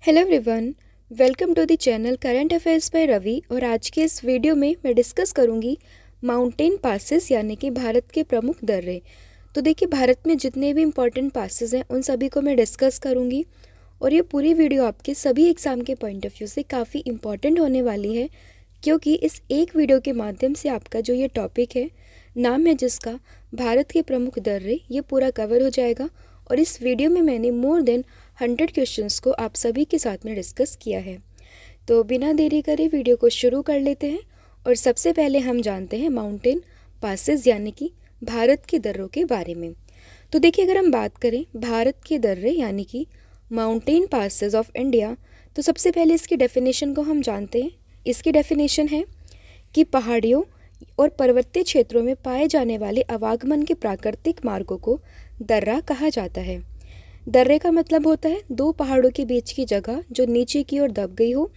Hello everyone, welcome to the channel current affairs by Ravi. और आज के इस वीडियो में मैं डिस्कस करूंगी माउंटेन पासेस यानी कि भारत के प्रमुख दर्रे। तो देखिए, भारत में जितने भी इम्पोर्टेंट पासेस हैं उन सभी को मैं डिस्कस करूंगी और ये पूरी वीडियो आपके सभी एग्ज़ाम के पॉइंट ऑफ व्यू से काफ़ी इम्पॉर्टेंट होने वाली है, क्योंकि इस एक वीडियो के माध्यम से आपका जो ये टॉपिक है, नाम है जिसका भारत के प्रमुख दर्रे, ये पूरा कवर हो जाएगा। और इस वीडियो में मैंने मोर देन 100 क्वेश्चंस को आप सभी के साथ में डिस्कस किया है। तो बिना देरी करे वीडियो को शुरू कर लेते हैं। और सबसे पहले हम जानते हैं माउंटेन पासेस यानी कि भारत के दर्रों के बारे में। तो देखिए, अगर हम बात करें भारत के दर्रे यानी कि माउंटेन पासेस ऑफ इंडिया, तो सबसे पहले इसकी डेफिनेशन को हम जानते हैं। इसकी डेफिनेशन है कि पहाड़ियों और पर्वतीय क्षेत्रों में पाए जाने वाले आवागमन के प्राकृतिक मार्गों को दर्रा कहा जाता है। दर्रे का मतलब होता है दो पहाड़ों के बीच की जगह जो नीचे की ओर दब गई हो,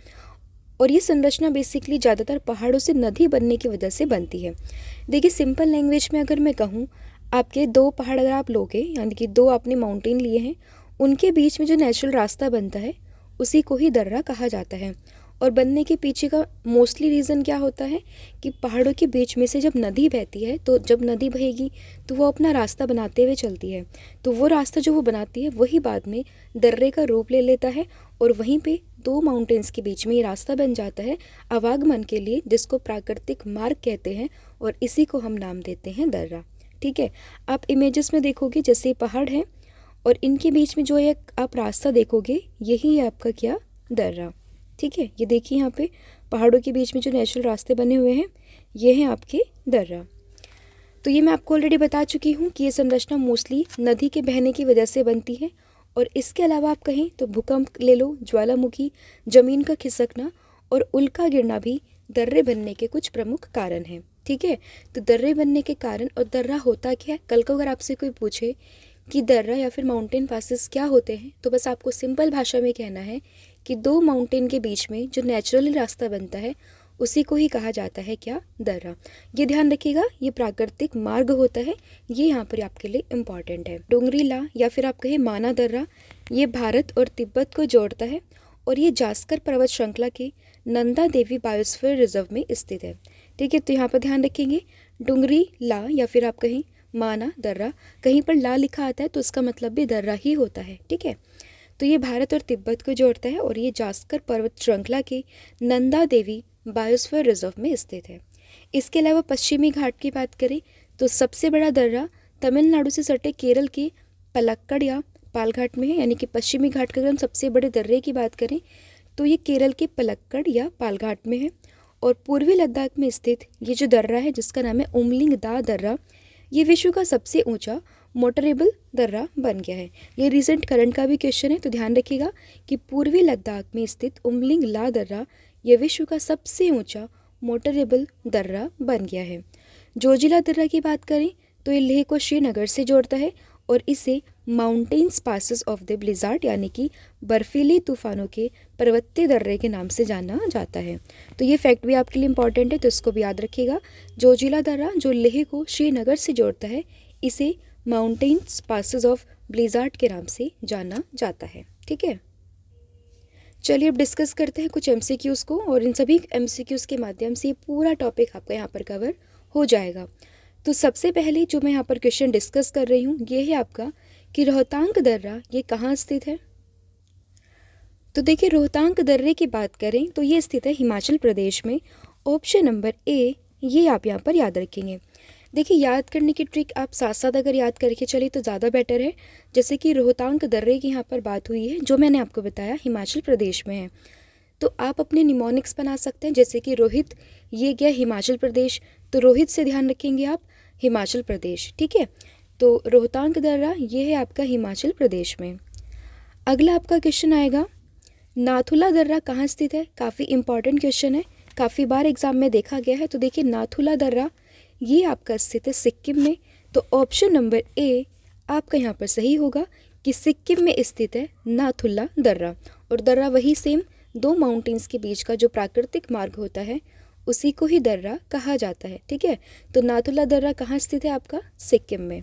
और ये संरचना बेसिकली ज़्यादातर पहाड़ों से नदी बनने की वजह से बनती है। देखिए, सिंपल लैंग्वेज में अगर मैं कहूँ, आपके दो पहाड़ अगर आप लोगे यानी कि दो आपने माउंटेन लिए हैं, उनके बीच में जो नेचुरल रास्ता बनता है उसी को ही दर्रा कहा जाता है। और बनने के पीछे का मोस्टली रीज़न क्या होता है कि पहाड़ों के बीच में से जब नदी बहती है, तो जब नदी बहेगी तो वो अपना रास्ता बनाते हुए चलती है, तो वो रास्ता जो वो बनाती है वही बाद में दर्रे का रूप ले लेता है। और वहीं पे दो माउंटेन्स के बीच में ये रास्ता बन जाता है आवागमन के लिए, जिसको प्राकृतिक मार्ग कहते हैं, और इसी को हम नाम देते हैं दर्रा। ठीक है, आप इमेजेस में देखोगे जैसे पहाड़ हैं और इनके बीच में जो एक आप रास्ता देखोगे, यही है आपका क्या, दर्रा। ठीक है, ये देखिए यहाँ पे पहाड़ों के बीच में जो नेचुरल रास्ते बने हुए हैं, ये हैं आपके दर्रा। तो ये मैं आपको ऑलरेडी बता चुकी हूँ कि ये संरचना मोस्टली नदी के बहने की वजह से बनती है। और इसके अलावा आप कहें तो भूकंप ले लो, ज्वालामुखी, ज़मीन का खिसकना और उल्का गिरना भी दर्रे बनने के कुछ प्रमुख कारण हैं। ठीक है, तो दर्रे बनने के कारण, और दर्रा होता क्या है, कल को अगर आपसे कोई पूछे कि दर्रा या फिर माउंटेन पासेस क्या होते हैं, तो बस आपको सिंपल भाषा में कहना है कि दो माउंटेन के बीच में जो नेचुरली रास्ता बनता है उसी को ही कहा जाता है क्या, दर्रा। ये ध्यान रखिएगा, ये प्राकृतिक मार्ग होता है, ये यहाँ पर आपके लिए इम्पॉर्टेंट है। डोंगरीला या फिर आप कहें माना दर्रा, ये भारत और तिब्बत को जोड़ता है और ये जास्कर पर्वत श्रृंखला के नंदा देवी बायोस्फीयर रिजर्व में स्थित है। ठीक है, तो यहाँ पर ध्यान रखेंगे, डुंगरी ला या फिर आप कहें माना दर्रा, कहीं पर ला लिखा आता है तो इसका मतलब भी दर्रा ही होता है। ठीक है, तो ये भारत और तिब्बत को जोड़ता है और ये जास्कर पर्वत श्रृंखला के नंदा देवी बायोस्फीयर रिजर्व में स्थित है। इसके अलावा पश्चिमी घाट की बात करें तो सबसे बड़ा दर्रा तमिलनाडु से सटे केरल के पलक्कड़ या पालघाट में है, यानी कि पश्चिमी घाट के अगर हम सबसे बड़े दर्रे की बात करें तो ये केरल के पलक्कड़ या पालघाट में है। और पूर्वी लद्दाख में स्थित ये जो दर्रा है जिसका नाम है उमलिंग दा दर्रा, ये विश्व का सबसे ऊंचा मोटरेबल दर्रा बन गया है। ये रिसेंट करंट का भी क्वेश्चन है, तो ध्यान रखिएगा कि पूर्वी लद्दाख में स्थित उमलिंग ला दर्रा ये विश्व का सबसे ऊंचा मोटरेबल दर्रा बन गया है। जोजिला दर्रा की बात करें तो ये लेह को श्रीनगर से जोड़ता है और इसे mountains passes of the blizzard यानी कि बर्फीली तूफानों के पर्वतीय दर्रे के नाम से जाना जाता है। तो ये फैक्ट भी आपके लिए इम्पॉर्टेंट है, तो इसको भी याद रखिएगा। जोजिला दर्रा जो लेह को श्रीनगर से जोड़ता है, इसे माउंटेन्स पासेस ऑफ ब्लिजार्ड के नाम से जाना जाता है। ठीक है, चलिए अब डिस्कस करते हैं कुछ एमसीक्यूज़ को, और इन सभी एमसीक्यूज़ के माध्यम से पूरा टॉपिक आपका यहाँ पर कवर हो जाएगा। तो सबसे पहले जो मैं यहाँ पर क्वेश्चन डिस्कस कर रही हूँ ये है आपका कि रोहतांग दर्रा ये कहाँ स्थित है। तो देखिए, रोहतांग दर्रे की बात करें तो ये स्थित है हिमाचल प्रदेश में। ऑप्शन नंबर ए ये आप यहाँ पर याद रखेंगे। देखिए, याद करने की ट्रिक आप साथ साथ अगर याद करके चले तो ज़्यादा बेटर है। जैसे कि रोहतांग दर्रे की यहाँ पर बात हुई है, जो मैंने आपको बताया हिमाचल प्रदेश में है, तो आप अपने निमोनिक्स बना सकते हैं। जैसे कि रोहित ये गया हिमाचल प्रदेश, तो रोहित से ध्यान रखेंगे आप हिमाचल प्रदेश। ठीक है, तो रोहतांग दर्रा ये है आपका हिमाचल प्रदेश में। अगला आपका क्वेश्चन आएगा, नाथुला दर्रा कहाँ स्थित है। काफ़ी इंपॉर्टेंट क्वेश्चन है, काफ़ी बार एग्जाम में देखा गया है। तो देखिए, नाथुला दर्रा ये आपका स्थित है सिक्किम में। तो ऑप्शन नंबर ए आपका यहाँ पर सही होगा कि सिक्किम में स्थित है नाथुला दर्रा। और दर्रा वही सेम दो माउंटेन्स के बीच का जो प्राकृतिक मार्ग होता है उसी को ही दर्रा कहा जाता है। ठीक है, तो नाथुला दर्रा कहाँ स्थित है आपका, सिक्किम में।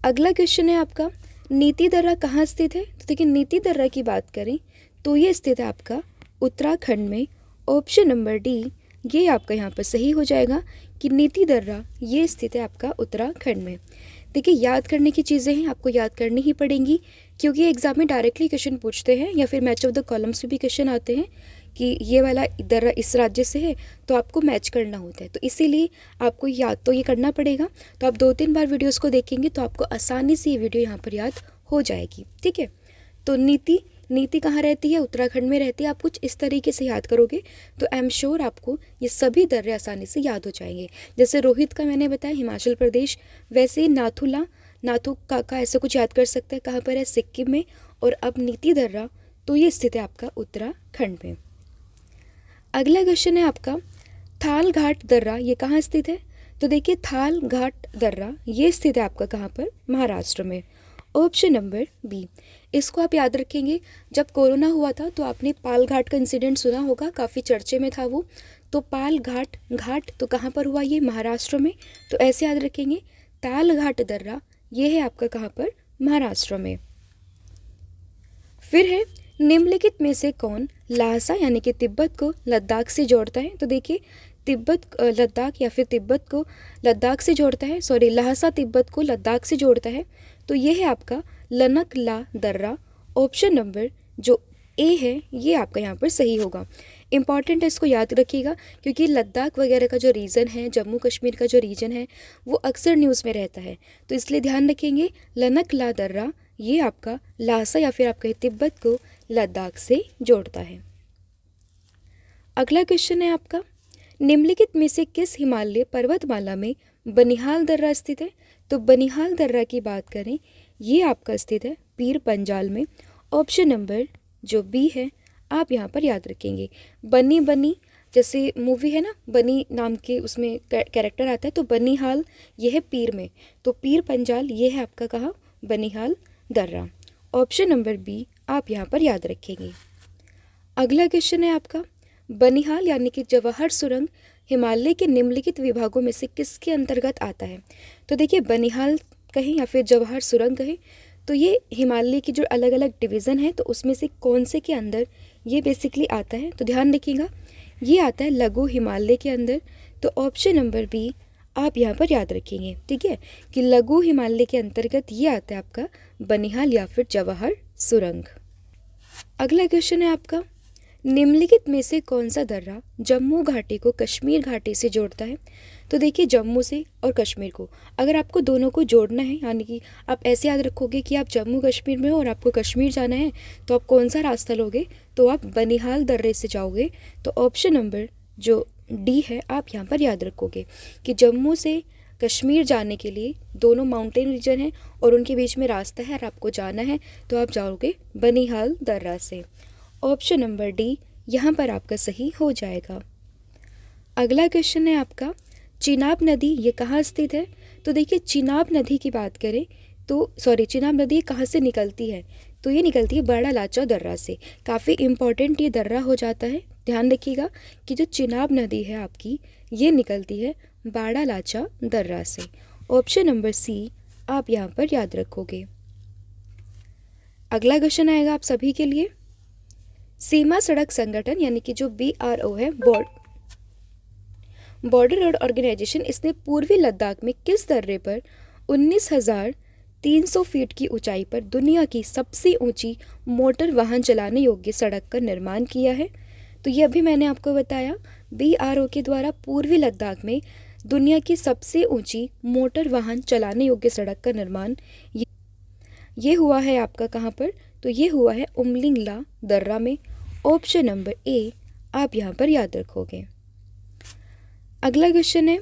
अगला क्वेश्चन है आपका, नीति दर्रा कहाँ स्थित है। तो देखिए, नीति दर्रा की बात करें तो ये स्थित है आपका उत्तराखंड में। ऑप्शन नंबर डी ये आपका यहाँ पर सही हो जाएगा कि नीति दर्रा ये स्थित है आपका उत्तराखंड में। देखिए, याद करने की चीज़ें हैं, आपको याद करनी ही पड़ेंगी, क्योंकि एग्जाम में डायरेक्टली क्वेश्चन पूछते हैं या फिर मैच ऑफ द कॉलम्स में भी क्वेश्चन आते हैं कि ये वाला दर्रा इस राज्य से है, तो आपको मैच करना होता है। तो इसीलिए आपको याद तो ये करना पड़ेगा। तो आप 2-3 बार वीडियोस को देखेंगे तो आपको आसानी से ये वीडियो यहाँ पर याद हो जाएगी। ठीक है, तो नीति कहाँ रहती है? उत्तराखंड में रहती है। आप कुछ इस तरीके से याद करोगे तो आई एम श्योर आपको ये सभी दर्रे आसानी से याद हो जाएंगे। जैसे रोहित का मैंने बताया हिमाचल प्रदेश, वैसे नाथू का ऐसा कुछ याद कर सकते हैं, कहाँ पर है? सिक्किम में। और अब नीति दर्रा तो ये स्थित है आपका उत्तराखंड में। अगला क्वेश्चन है आपका थाल घाट दर्रा ये कहाँ स्थित है? तो देखिए, थाल घाट दर्रा ये स्थित है आपका कहाँ पर? महाराष्ट्र में। Option number B. इसको आप याद रखेंगे, जब कोरोना हुआ था तो आपने पाल घाट का इंसिडेंट सुना होगा, काफ़ी चर्चे में था वो। तो पाल घाट तो कहाँ पर हुआ? ये महाराष्ट्र में। तो ऐसे याद रखेंगे, ताल घाट दर्रा ये है आपका कहाँ पर? महाराष्ट्र में। फिर है निम्नलिखित में से कौन ल्हासा यानी कि तिब्बत को लद्दाख से जोड़ता है? तो देखिए, लद्दाख या फिर तिब्बत को लद्दाख से जोड़ता है, सॉरी ल्हासा तिब्बत को लद्दाख से जोड़ता है। तो ये है आपका लनक ला दर्रा। ऑप्शन नंबर जो ए है ये आपका यहाँ पर सही होगा। इम्पॉर्टेंट है, इसको याद रखिएगा, क्योंकि लद्दाख वगैरह का जो रीजन है, जम्मू कश्मीर का जो रीजन है, वो अक्सर न्यूज़ में रहता है। तो इसलिए ध्यान रखेंगे, लनक ला दर्रा ये आपका ल्हासा या फिर आपका तिब्बत को लद्दाख से जोड़ता है। अगला क्वेश्चन है आपका निम्नलिखित में से किस हिमालय पर्वतमाला में बनिहाल दर्रा स्थित है? तो बनिहाल दर्रा की बात करें, ये आपका स्थित है पीर पंजाल में। ऑप्शन नंबर जो बी है आप यहाँ पर याद रखेंगे। बनी जैसे मूवी है ना, बनी नाम के उसमें कैरेक्टर आता है, तो बनिहाल ये है पीर में, तो पीर पंजाल ये है आपका कहाँ? बनिहाल दर्रा। ऑप्शन नंबर बी आप यहाँ पर याद रखेंगे। अगला क्वेश्चन है आपका बनिहाल यानी कि जवाहर सुरंग हिमालय के निम्नलिखित विभागों में से किसके अंतर्गत आता है? तो देखिए, बनिहाल कहें या फिर जवाहर सुरंग कहें, तो ये हिमालय की जो अलग अलग डिवीज़न है, तो उसमें से कौन से के अंदर ये बेसिकली आता है? तो ध्यान रखिएगा, ये आता है लघु हिमालय के अंदर। तो ऑप्शन नंबर बी आप यहाँ पर याद रखेंगे। ठीक है, कि लघु हिमालय के अंतर्गत ये आता है आपका बनिहाल या फिर जवाहर सुरंग। अगला क्वेश्चन है आपका निम्नलिखित में से कौन सा दर्रा जम्मू घाटी को कश्मीर घाटी से जोड़ता है? तो देखिए, जम्मू से और कश्मीर को अगर आपको दोनों को जोड़ना है, यानी कि आप ऐसे याद रखोगे कि आप जम्मू कश्मीर में हो और आपको कश्मीर जाना है, तो आप कौन सा रास्ता लोगे? तो आप बनिहाल दर्रे से जाओगे। तो ऑप्शन नंबर जो डी है आप यहाँ पर याद रखोगे कि जम्मू से कश्मीर जाने के लिए दोनों माउंटेन रीजन है और उनके बीच में रास्ता है और आपको जाना है, तो आप जाओगे बनिहाल दर्रा से। ऑप्शन नंबर डी यहाँ पर आपका सही हो जाएगा। अगला क्वेश्चन है आपका चिनाब नदी ये कहाँ स्थित है? तो देखिए, चिनाब नदी की बात करें तो चिनाब नदी कहाँ से निकलती है? तो ये निकलती है बड़ा लाचा दर्रा से। काफ़ी इम्पॉर्टेंट ये दर्रा हो जाता है। ध्यान रखिएगा कि जो चिनाब नदी है आपकी ये निकलती है बाड़ा लाचा दर्रा से। ऑप्शन नंबर सी आप यहाँ पर याद रखोगे। अगला क्वेश्चन आएगा आप सभी के लिए, सीमा सड़क संगठन यानी कि जो BRO है, बॉर्डर रोड ऑर्गेनाइजेशन, इसने पूर्वी लद्दाख में किस दर्रे पर 19,300 फीट की ऊंचाई पर दुनिया की सबसे ऊंची मोटर वाहन चलाने योग्य सड़क का निर्माण किया है? तो ये अभी मैंने आपको बताया, BRO के द्वारा पूर्वी लद्दाख में दुनिया की सबसे ऊंची मोटर वाहन चलाने योग्य सड़क का निर्माण ये हुआ है आपका कहाँ पर? तो ये हुआ है उमलिंगला दर्रा में। ऑप्शन नंबर ए आप यहाँ पर याद रखोगे। अगला क्वेश्चन है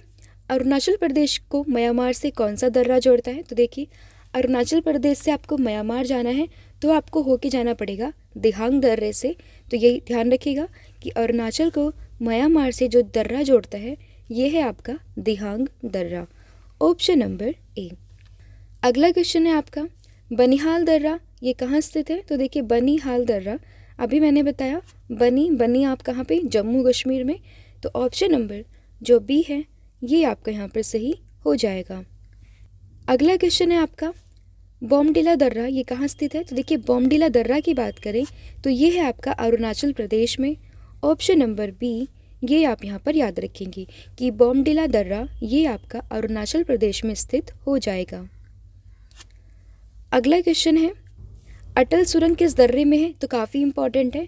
अरुणाचल प्रदेश को म्यांमार से कौन सा दर्रा जोड़ता है? तो देखिए, अरुणाचल प्रदेश से आपको म्यांमार जाना है तो आपको होके जाना पड़ेगा दिहांग दर्रे से। तो यही ध्यान रखिएगा कि अरुणाचल को म्यांमार से जो दर्रा जोड़ता है ये है आपका दिहांग दर्रा। Option number A. अगला क्वेश्चन है आपका बनिहाल दर्रा ये कहाँ स्थित है? तो देखिए, बनिहाल दर्रा अभी मैंने बताया, बनी आप कहाँ पे? जम्मू कश्मीर में। तो ऑप्शन नंबर जो बी है ये आपका यहाँ पर सही हो जाएगा। अगला क्वेश्चन है आपका बॉमडिला दर्रा ये कहाँ स्थित है? तो देखिए बॉमडिला दर्रा की बात करें तो ये है आपका अरुणाचल प्रदेश में। ऑप्शन नंबर बी, ये आप यहाँ पर याद रखेंगे कि बॉमडिला दर्रा ये आपका अरुणाचल प्रदेश में स्थित हो जाएगा। अगला क्वेश्चन है, अटल सुरंग किस दर्रे में है? तो काफ़ी इंपॉर्टेंट है,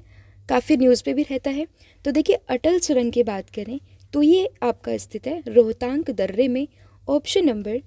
काफ़ी न्यूज़ पे भी रहता है। तो देखिए अटल सुरंग की बात करें तो ये आपका स्थित है रोहतांग दर्रे में। ऑप्शन नंबर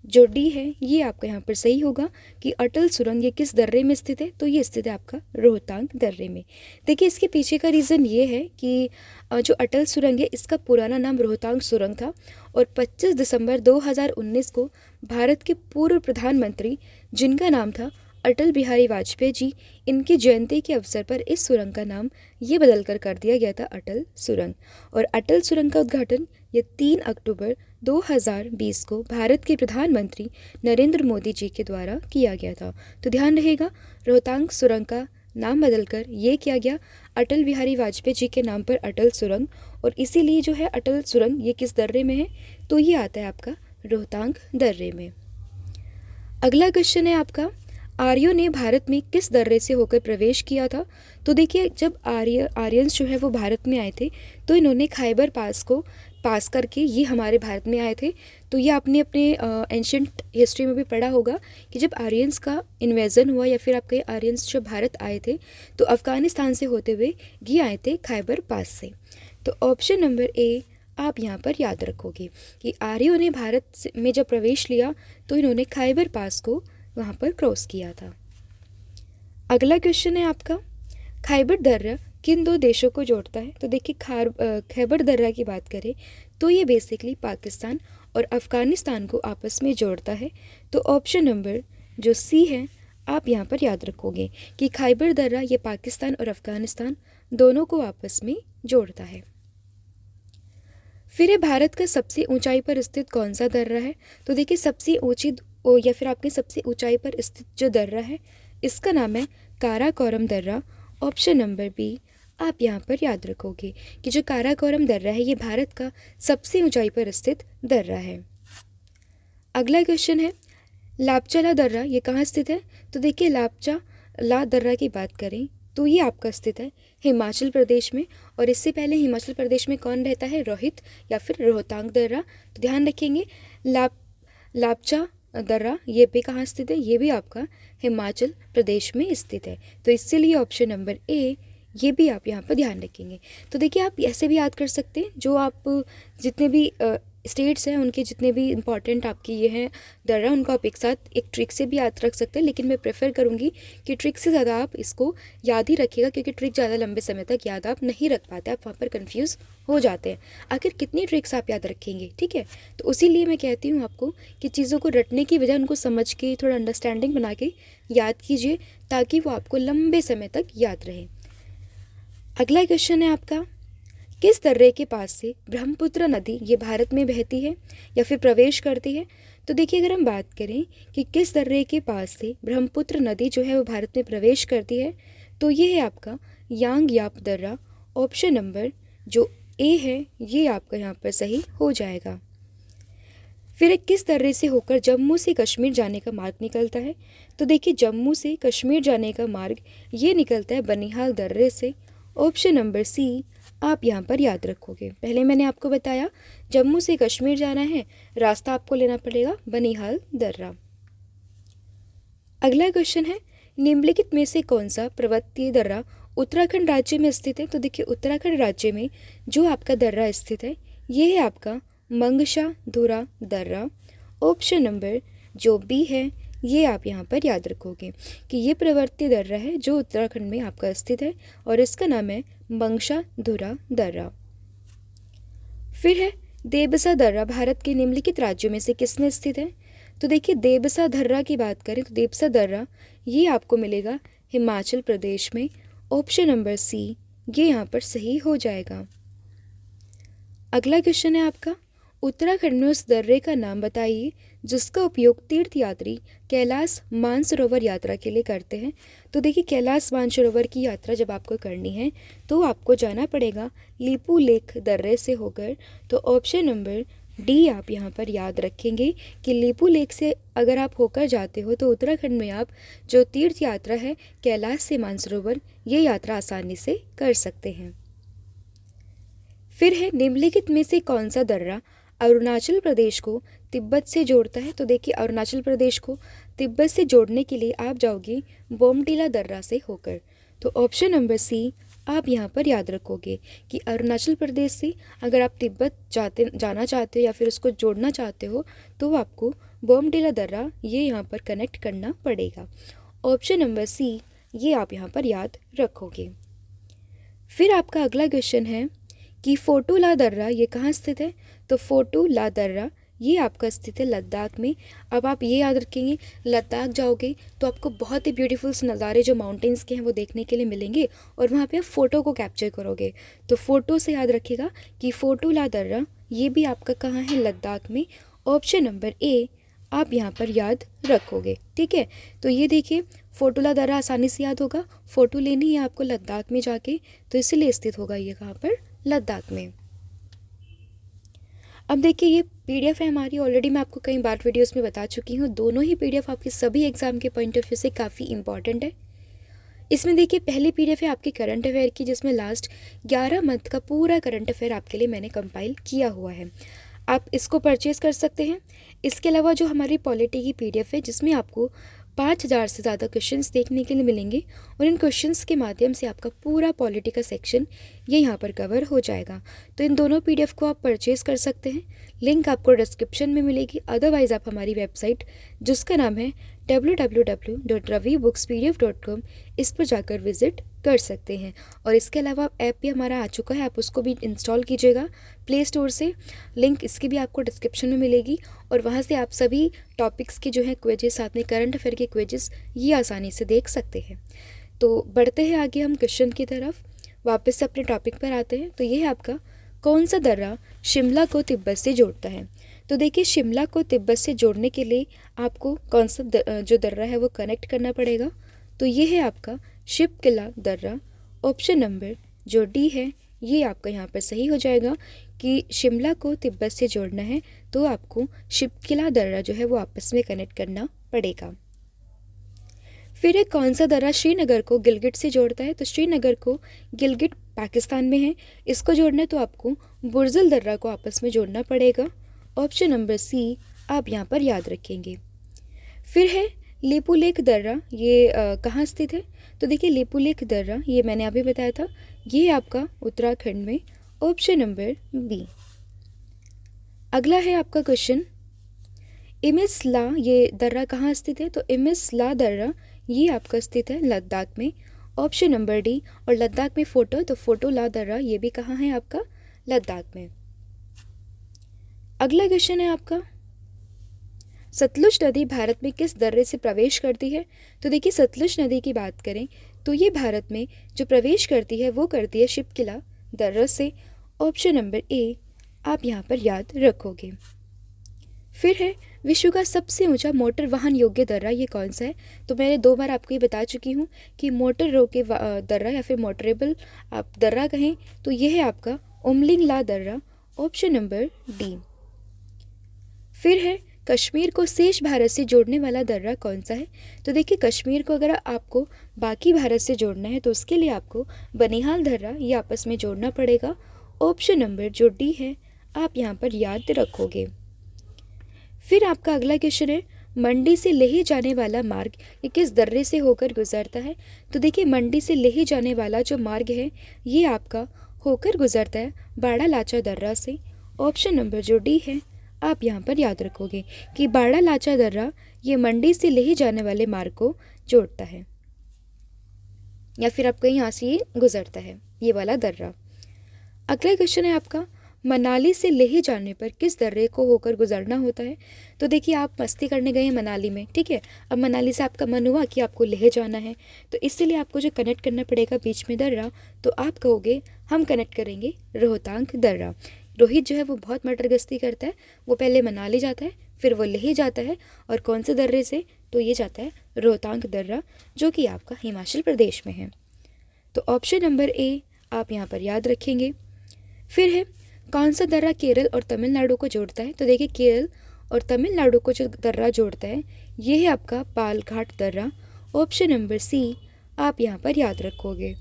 जो डी है ये आपका यहाँ पर सही होगा कि अटल सुरंग ये किस दर्रे में स्थित है? तो ये स्थित है आपका रोहतांग दर्रे में। देखिए इसके पीछे का रीज़न ये है कि जो अटल सुरंग है इसका पुराना नाम रोहतांग सुरंग था और 25 दिसंबर 2019 को भारत के पूर्व प्रधानमंत्री जिनका नाम था अटल बिहारी वाजपेयी जी, इनकी जयंती के अवसर पर इस सुरंग का नाम ये बदल कर दिया गया था अटल सुरंग। और अटल सुरंग का उद्घाटन ये 3 अक्टूबर 2020 को भारत के प्रधानमंत्री नरेंद्र मोदी जी के द्वारा किया गया था। तो ध्यान रहेगा रोहतांग सुरंग का नाम बदलकर ये किया गया अटल बिहारी वाजपेयी जी के नाम पर अटल सुरंग, और इसीलिए जो है अटल सुरंग ये किस दर्रे में है? तो ये आता है आपका रोहतांग दर्रे में। अगला क्वेश्चन है आपका, आर्यों ने भारत में किस दर्रे से होकर प्रवेश किया था? तो देखिए जब आर्यंस जो है वो भारत में आए थे तो इन्होंने खाइबर पास को पास करके ये हमारे भारत में आए थे। तो ये आपने अपने एंशंट हिस्ट्री में भी पढ़ा होगा कि जब आर्यंस का इन्वेजन हुआ या फिर आपके आर्यंस जब भारत आए थे तो अफ़गानिस्तान से होते हुए ये आए थे खाइबर पास से। तो ऑप्शन नंबर ए आप यहाँ पर याद रखोगे कि आर्यों ने भारत में जब प्रवेश लिया तो इन्होंने खाइबर पास को वहाँ पर क्रॉस किया था। अगला क्वेश्चन है आपका, खाइबर दर्रा किन दो देशों को जोड़ता है? तो देखिए खैबर दर्रा की बात करें तो ये बेसिकली पाकिस्तान और अफ़गानिस्तान को आपस में जोड़ता है। तो ऑप्शन नंबर जो सी है आप यहाँ पर याद रखोगे कि खाइबर दर्रा ये पाकिस्तान और अफ़गानिस्तान दोनों को आपस में जोड़ता है। फिर है भारत का सबसे ऊंचाई पर स्थित कौन सा दर्रा है? तो देखिए सबसे ऊंची या फिर आपके सबसे ऊंचाई पर स्थित जो दर्रा है इसका नाम है काराकोरम दर्रा। ऑप्शन नंबर बी आप यहाँ पर याद रखोगे कि जो काराकोरम दर्रा है ये भारत का सबसे ऊंचाई पर स्थित दर्रा है। अगला क्वेश्चन है, लापचा दर्रा ये कहाँ स्थित है? तो देखिए लापचा दर्रा की बात करें तो ये आपका स्थित है हिमाचल प्रदेश में, और इससे पहले हिमाचल प्रदेश में कौन रहता है? रोहित या फिर रोहतांग दर्रा। तो ध्यान रखेंगे लापचा दर्रा ये भी कहाँ स्थित है? ये भी आपका हिमाचल प्रदेश में स्थित है। तो इसीलिए ऑप्शन नंबर ए ये भी आप यहाँ पर ध्यान रखेंगे। तो देखिए आप ऐसे भी याद कर सकते हैं, जो आप जितने भी स्टेट्स हैं उनके जितने भी इंपॉर्टेंट आपकी ये हैं दर्रा उनको आप एक साथ एक ट्रिक से भी याद रख सकते हैं, लेकिन मैं प्रेफर करूँगी कि ट्रिक से ज़्यादा आप इसको याद ही रखिएगा, क्योंकि ट्रिक ज़्यादा लंबे समय तक याद आप नहीं रख पाते, आप वहाँ पर कन्फ्यूज़ हो जाते हैं। आखिर कितनी ट्रिक्स आप याद रखेंगे? ठीक है, तो उसी लिए मैं कहती हूँ आपको कि चीज़ों को रटने की बजाय उनको समझ के थोड़ा अंडरस्टैंडिंग बना के याद कीजिए, ताकि वो आपको लंबे समय तक याद रहे। अगला क्वेश्चन है आपका, किस दर्रे के पास से ब्रह्मपुत्र नदी ये भारत में बहती है या फिर प्रवेश करती है? तो देखिए अगर हम बात करें कि किस दर्रे के पास से ब्रह्मपुत्र नदी जो है वो भारत में प्रवेश करती है, तो ये है आपका यांग याप दर्रा। ऑप्शन नंबर जो ए है ये आपका यहाँ पर सही हो जाएगा। फिर किस दर्रे से होकर जम्मू से कश्मीर जाने का मार्ग निकलता है? तो देखिए जम्मू से कश्मीर जाने का मार्ग ये निकलता है बनिहाल दर्रे से। ऑप्शन नंबर सी आप यहाँ पर याद रखोगे। पहले मैंने आपको बताया जम्मू से कश्मीर जाना है, रास्ता आपको लेना पड़ेगा बनिहाल दर्रा। अगला क्वेश्चन है, निम्नलिखित में से कौन सा पर्वतीय दर्रा उत्तराखंड राज्य में स्थित है? तो देखिए उत्तराखंड राज्य में जो आपका दर्रा स्थित है ये है आपका मंगशा धुरा दर्रा। ऑप्शन नंबर जो बी है ये आप यहाँ पर याद रखोगे कि ये पर्वतीय दर्रा है जो उत्तराखंड में आपका स्थित है और इसका नाम है मंगशा धुरा दर्रा। फिर है देबसा दर्रा भारत के निम्नलिखित राज्यों में से किसमें स्थित है? तो देखिए देबसा दर्रा की बात करें तो देबसा दर्रा ये आपको मिलेगा हिमाचल प्रदेश में। ऑप्शन नंबर सी ये यहाँ पर सही हो जाएगा। अगला क्वेश्चन है आपका, उत्तराखंड में उस दर्रे का नाम बताइए जिसका उपयोग तीर्थयात्री कैलाश मानसरोवर यात्रा के लिए करते हैं। तो देखिए कैलाश मानसरोवर की यात्रा जब आपको करनी है तो आपको जाना पड़ेगा लीपू लेक दर्रे से होकर। तो ऑप्शन नंबर डी आप यहाँ पर याद रखेंगे कि लेपू लेक से अगर आप होकर जाते हो तो उत्तराखंड में आप जो तीर्थ यात्रा है कैलाश से मानसरोवर, ये यात्रा आसानी से कर सकते हैं। फिर है निम्नलिखित में से कौन सा दर्रा अरुणाचल प्रदेश को तिब्बत से जोड़ता है। तो देखिए अरुणाचल प्रदेश को तिब्बत से जोड़ने के लिए आप जाओगे बोमडिला दर्रा से होकर। तो ऑप्शन नंबर सी आप यहाँ पर याद रखोगे कि अरुणाचल प्रदेश से अगर आप तिब्बत जाना चाहते हो या फिर उसको जोड़ना चाहते हो तो आपको बोमडिला दर्रा ये यहाँ पर कनेक्ट करना पड़ेगा। ऑप्शन नंबर सी ये आप यहाँ पर याद रखोगे। फिर आपका अगला क्वेश्चन है कि फोटो ला दर्रा ये कहाँ स्थित है। तो फोटो ला दर्रा ये आपका स्थित है लद्दाख में। अब आप ये याद रखेंगे लद्दाख जाओगे तो आपको बहुत ही ब्यूटीफुल नज़ारे जो माउंटेन्स के हैं वो देखने के लिए मिलेंगे और वहाँ पे आप फ़ोटो को कैप्चर करोगे। तो फ़ोटो से याद रखिएगा कि फोटो ला दर्रा ये भी आपका कहाँ है, लद्दाख में। ऑप्शन नंबर ए आप यहाँ पर याद रखोगे। ठीक है, तो ये देखिए फोटो ला दर्रा आसानी से याद होगा, फ़ोटो लेनी है आपको लद्दाख में जाके, तो इसीलिए स्थित होगा ये कहाँ पर, लद्दाख में। अब देखिए ये पीडीएफ है हमारी, ऑलरेडी मैं आपको कई बार वीडियोस में बता चुकी हूँ। दोनों ही पीडीएफ आपके सभी एग्जाम के पॉइंट ऑफ व्यू से काफ़ी इंपॉर्टेंट है। इसमें देखिए पहली पीडीएफ है आपके करंट अफेयर की, जिसमें लास्ट 11 मंथ का पूरा करंट अफेयर आपके लिए मैंने कंपाइल किया हुआ है। आप इसको परचेज़ कर सकते हैं। इसके अलावा जो हमारी पॉलिटी की पीडीएफ है जिसमें आपको 5000 से ज़्यादा क्वेश्चंस देखने के लिए मिलेंगे और इन क्वेश्चंस के माध्यम से आपका पूरा पॉलिटी का सेक्शन ये यहाँ पर कवर हो जाएगा। तो इन दोनों पीडीएफ को आप परचेज़ कर सकते हैं, लिंक आपको डिस्क्रिप्शन में मिलेगी। अदरवाइज़ आप हमारी वेबसाइट जिसका नाम है www.ravibooks.pdf.com इस पर जाकर विज़िट कर सकते हैं। और इसके अलावा ऐप भी हमारा आ चुका है, आप उसको भी इंस्टॉल कीजिएगा प्ले स्टोर से, लिंक इसकी भी आपको डिस्क्रिप्शन में मिलेगी। और वहाँ से आप सभी टॉपिक्स के जो है क्विजेस, साथ में करंट अफेयर के क्विजेस ये आसानी से देख सकते हैं। तो बढ़ते हैं आगे हम क्वेश्चन की तरफ, वापस से अपने टॉपिक पर आते हैं। तो ये है आपका कौन सा दर्रा शिमला को तिब्बत से जोड़ता है। तो देखिए शिमला को तिब्बत से जोड़ने के लिए आपको कौन सा जो दर्रा है वो कनेक्ट करना पड़ेगा। तो ये है आपका शिपकिला दर्रा। ऑप्शन नंबर जो डी है ये आपका यहाँ पर सही हो जाएगा कि शिमला को तिब्बत से जोड़ना है तो आपको शिपकिला दर्रा जो है वो आपस में कनेक्ट करना पड़ेगा। फिर एक कौन सा दर्रा श्रीनगर को गिलगिट से जोड़ता है। तो श्रीनगर को गिलगिट पाकिस्तान में है, इसको जोड़ना है तो आपको बुर्जल दर्रा को आपस में जोड़ना पड़ेगा। ऑप्शन नंबर सी आप यहाँ पर याद रखेंगे। फिर है लेपू लेक दर्रा, ये कहाँ स्थित है। तो देखिए लेपू लेक दर्रा ये मैंने अभी बताया था, ये आपका उत्तराखंड में। Option number B. अगला है आपका क्वेश्चन, इमिसला ये दर्रा कहाँ स्थित है। तो इमिसला दर्रा ये आपका स्थित है लद्दाख में। Option number D. और लद्दाख में फ़ोटो, तो फ़ोटो ला दर्रा ये भी कहाँ है आपका, लद्दाख में। अगला क्वेश्चन है आपका, सतलुज नदी भारत में किस दर्रे से प्रवेश करती है। तो देखिए सतलुज नदी की बात करें तो ये भारत में जो प्रवेश करती है वो करती है शिपकिला दर्रा से। ऑप्शन नंबर ए आप यहाँ पर याद रखोगे। फिर है विश्व का सबसे ऊंचा मोटर वाहन योग्य दर्रा ये कौन सा है। तो मैंने 2 बार आपको ये बता चुकी हूँ कि मोटर योग्य दर्रा या फिर मोटरेबल आप दर्रा कहें तो यह है आपका उमलिंग ला दर्रा। Option number D. फिर है कश्मीर को शेष भारत से जोड़ने वाला दर्रा कौन सा है। तो देखिए कश्मीर को अगर आपको बाकी भारत से जोड़ना है तो उसके लिए आपको बनिहाल दर्रा ये आपस में जोड़ना पड़ेगा। ऑप्शन नंबर जो डी है आप यहाँ पर याद रखोगे। फिर आपका अगला क्वेश्चन है, मंडी से लेह जाने वाला मार्ग ये किस दर्रे से होकर गुजरता है। तो देखिए मंडी से लेह जाने वाला जो मार्ग है ये आपका होकर गुजरता है बाड़ा लाचा दर्रा से। ऑप्शन नंबर जो डी है आप यहाँ पर याद रखोगे कि बाड़ा लाचा दर्रा ये मंडी से लेह जाने वाले मार्ग को जोड़ता है या फिर आपका यहाँ से ये गुजरता है ये वाला दर्रा। अगला क्वेश्चन है आपका, मनाली से लेह जाने पर किस दर्रे को होकर गुजरना होता है। तो देखिए आप मस्ती करने गए हैं मनाली में, ठीक है, अब मनाली से आपका मन हुआ कि आपको लेह जाना है तो इसलिए आपको जो कनेक्ट करना पड़ेगा बीच में दर्रा, तो आप कहोगे हम कनेक्ट करेंगे रोहतांग दर्रा। रोहित जो है वो बहुत मटरगश्ती करता है, वो पहले मनाली जाता है फिर वो लेह जाता है और कौन से दर्रे से, तो ये जाता है रोहतांग दर्रा जो कि आपका हिमाचल प्रदेश में है। तो ऑप्शन नंबर ए आप यहाँ पर याद रखेंगे। फिर है कौन सा दर्रा केरल और तमिलनाडु को जोड़ता है? तो देखिए केरल और तमिलनाडु को जो दर्रा जोड़ता है ये है आपका पालघाट दर्रा। ऑप्शन नंबर सी आप यहाँ पर याद रखोगे।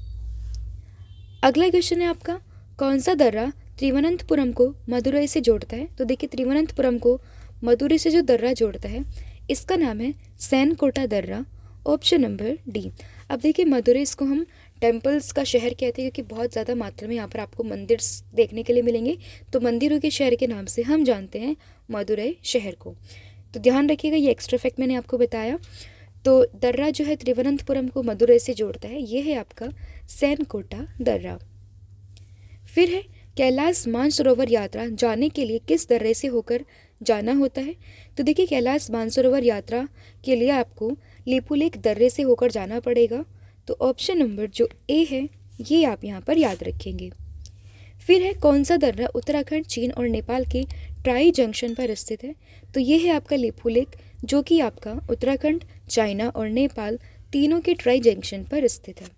अगला क्वेश्चन है आपका, कौन सा दर्रा तिरुवनंतपुरम को मदुरई से जोड़ता है? तो देखिए तिरुवनंतपुरम को मदुरई से जो दर्रा जोड़ता है इसका नाम है सैनकोटा दर्रा। Option number D. अब देखिए मदुरई, इसको हम टेम्पल्स का शहर कहते हैं क्योंकि बहुत ज़्यादा मात्रा में यहाँ पर आपको मंदिर देखने के लिए मिलेंगे, तो मंदिरों के शहर के नाम से हम जानते हैं मदुरई शहर को। तो ध्यान रखिएगा, ये एक्स्ट्रा फैक्ट मैंने आपको बताया। तो दर्रा जो है तिरुवनंतपुरम को मदुरई से जोड़ता है, ये है आपका सैनकोटा दर्रा। फिर है कैलाश मानसरोवर यात्रा जाने के लिए किस दर्रे से होकर जाना होता है? तो देखिए कैलाश मानसरोवर यात्रा के लिए आपको लिपुलेख दर्रे से होकर जाना पड़ेगा। तो ऑप्शन नंबर जो ए है ये आप यहाँ पर याद रखेंगे। फिर है कौन सा दर्रा उत्तराखंड, चीन और नेपाल के ट्राई जंक्शन पर स्थित है? तो ये है आपका लिपुलेख जो कि आपका उत्तराखंड, चाइना और नेपाल तीनों के ट्राई जंक्शन पर स्थित है।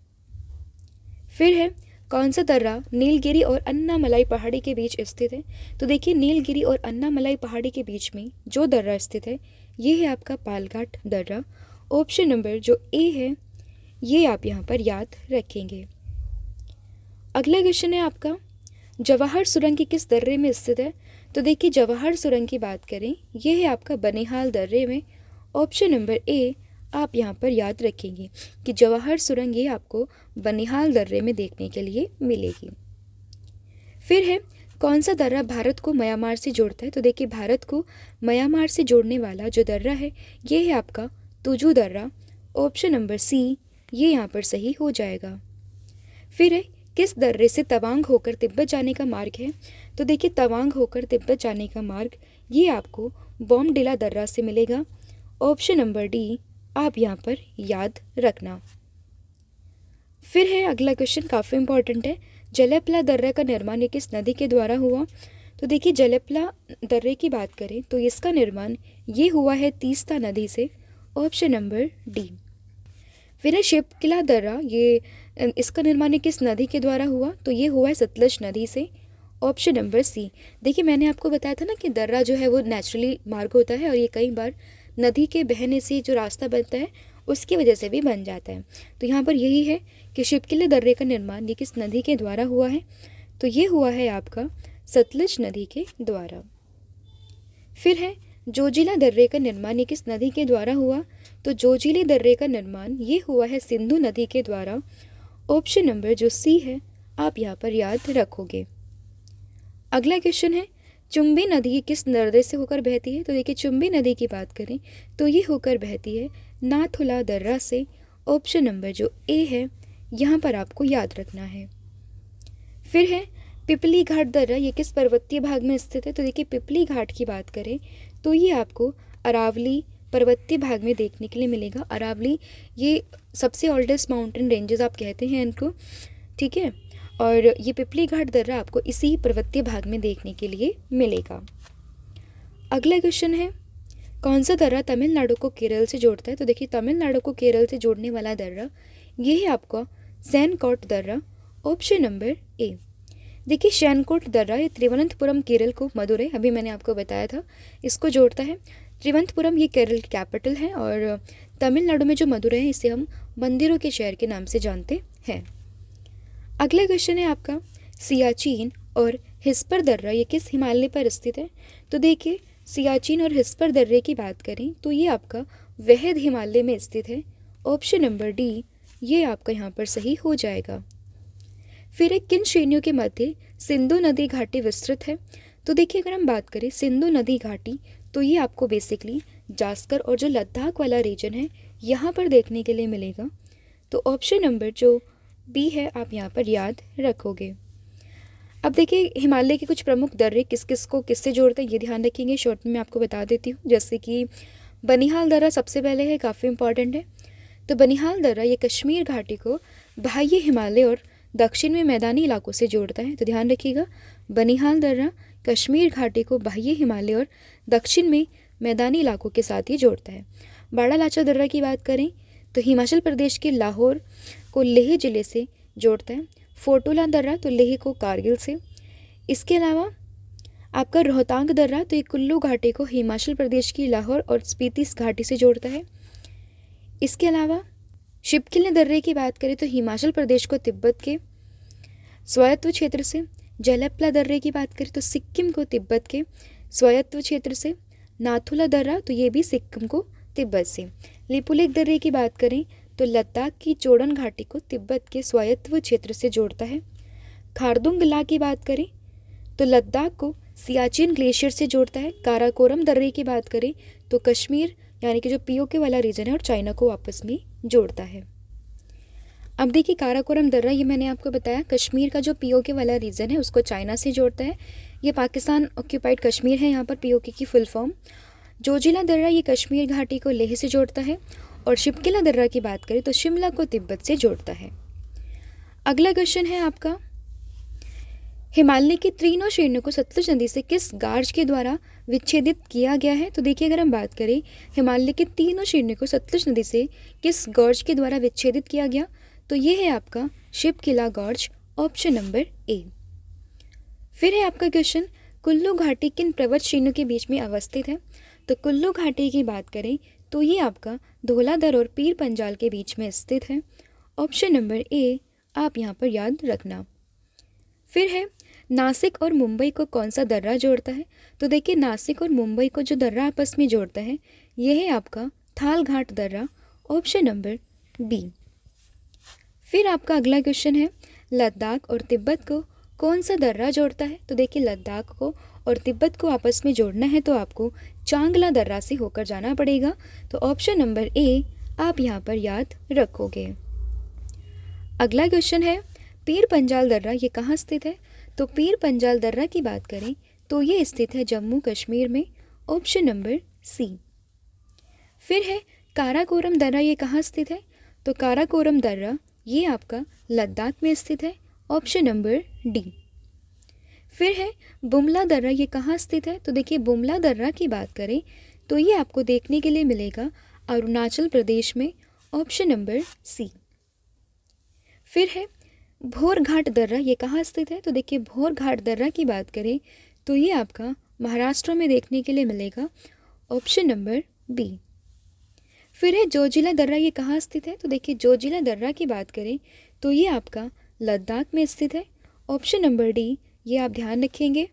फिर है कौन सा दर्रा नीलगिरी और अन्नामलाई पहाड़ी के बीच स्थित है? तो देखिए नीलगिरी और अन्नामलाई पहाड़ी के बीच में जो दर्रा स्थित है ये है आपका पालघाट दर्रा। ऑप्शन नंबर जो ए है ये आप यहाँ पर याद रखेंगे। अगला क्वेश्चन है आपका, जवाहर सुरंग किस दर्रे में स्थित है? तो देखिए जवाहर सुरंग की बात करें ये है आपका बनिहाल दर्रे में। ऑप्शन नंबर ए आप यहाँ पर याद रखेंगे कि जवाहर सुरंग ये आपको बनिहाल दर्रे में देखने के लिए मिलेगी। फिर है कौन सा दर्रा भारत को म्यांमार से जोड़ता है? तो देखिए भारत को म्यांमार से जोड़ने वाला जो दर्रा है ये है आपका तुजू दर्रा। ऑप्शन नंबर सी ये यहाँ पर सही हो जाएगा। फिर है किस दर्रे से तवांग होकर तिब्बत जाने का मार्ग है? तो देखिए तवांग होकर तिब्बत जाने का मार्ग ये आपको बॉमडिला दर्रा से मिलेगा। ऑप्शन नंबर डी आप यहाँ पर याद रखना। फिर है अगला क्वेश्चन, काफ़ी इंपॉर्टेंट है, जलेपला दर्रा का निर्माण ये किस नदी के द्वारा हुआ? तो देखिए जलेपला दर्रे की बात करें तो इसका निर्माण ये हुआ है तीस्ता नदी से। Option number D. फिर है शिपकिला दर्रा, ये इसका निर्माण किस नदी के द्वारा हुआ? तो ये हुआ है सतलज नदी से। Option number C. देखिए मैंने आपको बताया था ना कि दर्रा जो है वो नेचुरली मार्ग होता है और ये कई बार नदी के बहने से जो रास्ता बनता है उसकी वजह से भी बन जाता है। तो यहाँ पर यही है कि शिपकिले दर्रे का निर्माण ये किस नदी के द्वारा हुआ है? तो ये हुआ है आपका सतलज नदी के द्वारा। फिर है जोजिला दर्रे का निर्माण ये किस नदी के द्वारा हुआ? तो जोजिले दर्रे का निर्माण ये हुआ है सिंधु नदी के द्वारा। ऑप्शन नंबर जो सी है आप यहाँ पर याद रखोगे। अगला क्वेश्चन है, चुम्बी नदी किस दर्रे से होकर बहती है? तो देखिए चुम्बी नदी की बात करें तो ये होकर बहती है नाथुला दर्रा से। ऑप्शन नंबर जो ए है यहाँ पर आपको याद रखना है। फिर है पिपली घाट दर्रा ये किस पर्वतीय भाग में स्थित है? तो देखिए पिपली घाट की बात करें तो ये आपको अरावली पर्वतीय भाग में देखने के लिए मिलेगा। अरावली ये सबसे ओल्डेस्ट माउंटेन रेंजेस आप कहते हैं इनको, ठीक है, और ये पिपली घाट दर्रा आपको इसी पर्वतीय भाग में देखने के लिए मिलेगा। अगला क्वेश्चन है, कौन सा दर्रा तमिलनाडु को केरल से जोड़ता है? तो देखिए तमिलनाडु को केरल से जोड़ने वाला दर्रा ये है आपका सैनकोट दर्रा। Option number A. देखिए सैनकोट दर्रा ये तिरुवनंतपुरम केरल को मदुरई, अभी मैंने आपको बताया था, इसको जोड़ता है। तिरुवनंतपुरम ये केरल की कैपिटल है और तमिलनाडु में जो मदुरई है इसे हम मंदिरों के शहर के नाम से जानते हैं। अगला क्वेश्चन है आपका, सियाचिन और हिस्पर दर्रा ये किस हिमालय पर स्थित है? तो देखिए सियाचिन और हिस्पर दर्रे की बात करें तो ये आपका वहद हिमालय में स्थित है। ऑप्शन नंबर डी ये आपका यहाँ पर सही हो जाएगा। फिर एक किन श्रेणियों के मध्य सिंधु नदी घाटी विस्तृत है? तो देखिए अगर हम बात करें सिंधु नदी घाटी तो ये आपको बेसिकली जास्कर और जो लद्दाख वाला रीजन है यहाँ पर देखने के लिए मिलेगा। तो ऑप्शन नंबर जो बी है आप यहाँ पर याद रखोगे। अब देखिए हिमालय के कुछ प्रमुख दर्रे किस किस को किससे जोड़ते हैं ये ध्यान रखेंगे, शॉर्ट में मैं आपको बता देती हूँ। जैसे कि बनिहाल दर्रा सबसे पहले है, काफ़ी इंपॉर्टेंट है। तो बनिहाल दर्रा ये कश्मीर घाटी को बाह्य हिमालय और दक्षिण में मैदानी इलाकों से जोड़ता है। तो ध्यान रखिएगा बनिहाल दर्रा कश्मीर घाटी को बाह्य हिमालय और दक्षिण में मैदानी इलाकों के साथ ही जोड़ता है। बाड़ा लाचा दर्रा की बात करें तो हिमाचल प्रदेश के लाहौर को लेह ज़िले से जोड़ता है। फोटोला दर्रा तो लेह को कारगिल से। इसके अलावा आपका रोहतांग दर्रा, तो ये कुल्लू घाटी को हिमाचल प्रदेश की लाहौर और स्पीति घाटी से जोड़ता है। इसके अलावा शिपकिले दर्रे की बात करें तो हिमाचल प्रदेश को तिब्बत के स्वायत्त क्षेत्र से, जलपला दर्रे की बात करें तो सिक्किम को तिब्बत के स्वायत्त क्षेत्र से, नाथुला दर्रा तो ये भी सिक्किम को तिब्बत से। लिपुलेख दर्रे की बात करें तो लद्दाख की चोड़न घाटी को तिब्बत के स्वायत्त क्षेत्र से जोड़ता है। खारदुंग ला की बात करें तो लद्दाख को सियाचिन ग्लेशियर से जोड़ता है। काराकोरम दर्रे की बात करें तो कश्मीर यानी कि जो पीओके वाला रीजन है और चाइना को आपस में जोड़ता है। अब देखिए काराकोरम दर्रा, ये मैंने आपको बताया कश्मीर का जो पीओके वाला रीजन है उसको चाइना से जोड़ता है। ये पाकिस्तान ऑक्यूपाइड कश्मीर है यहाँ पर पीओके की फुल फॉर्म। जोजिला दर्रा ये कश्मीर घाटी को लेह से जोड़ता है। और शिपकिला दर्रा की बात करें तो शिमला को तिब्बत से जोड़ता है। अगला क्वेश्चन है आपका, हिमालय की तीनों श्रेणियों को सतलुज नदी से किस गार्ज के द्वारा विच्छेदित किया गया है? तो देखिए अगर हम बात करें हिमालय की तीनों श्रेणियों को सतलुज नदी से किस गॉर्ज के द्वारा विच्छेदित किया गया, तो ये है आपका Shipki La gorge, option number A. फिर है आपका क्वेश्चन, कुल्लू घाटी किन पर्वत श्रेणियों के बीच में अवस्थित है? तो कुल्लू घाटी की बात करें तो ये आपका धौलाधर और पीर पंजाल के बीच में स्थित है। ऑप्शन नंबर ए आप यहाँ पर याद रखना। फिर है नासिक और मुंबई को कौन सा दर्रा जोड़ता है? तो देखिए नासिक और मुंबई को जो दर्रा आपस में जोड़ता है यह है आपका थाल घाट दर्रा, ऑप्शन नंबर बी। फिर आपका अगला क्वेश्चन है, लद्दाख और तिब्बत को कौन सा दर्रा जोड़ता है? तो देखिए लद्दाख को और तिब्बत को आपस में जोड़ना है तो आपको चांगला दर्रा से होकर जाना पड़ेगा। तो ऑप्शन नंबर ए आप यहाँ पर याद रखोगे। अगला क्वेश्चन है, पीर पंजाल दर्रा ये कहाँ स्थित है? तो पीर पंजाल दर्रा की बात करें तो ये स्थित है जम्मू कश्मीर में, ऑप्शन नंबर सी। फिर है काराकोरम दर्रा ये कहाँ स्थित है? तो काराकोरम दर्रा ये आपका लद्दाख में स्थित है, ऑप्शन नंबर डी। फिर है बुमला दर्रा ये कहाँ स्थित है? तो देखिए बुमला दर्रा की बात करें तो ये आपको देखने के लिए मिलेगा अरुणाचल प्रदेश में, ऑप्शन नंबर सी। फिर है भोर घाट दर्रा ये कहाँ स्थित है? तो देखिए भोर घाट दर्रा की बात करें तो ये आपका महाराष्ट्र में देखने के लिए मिलेगा, ऑप्शन नंबर बी। फिर है जोजिला दर्रा ये कहाँ स्थित है? तो देखिए जोजिला दर्रा की बात करें तो ये आपका लद्दाख में स्थित है, ऑप्शन नंबर डी, ये आप ध्यान रखेंगे।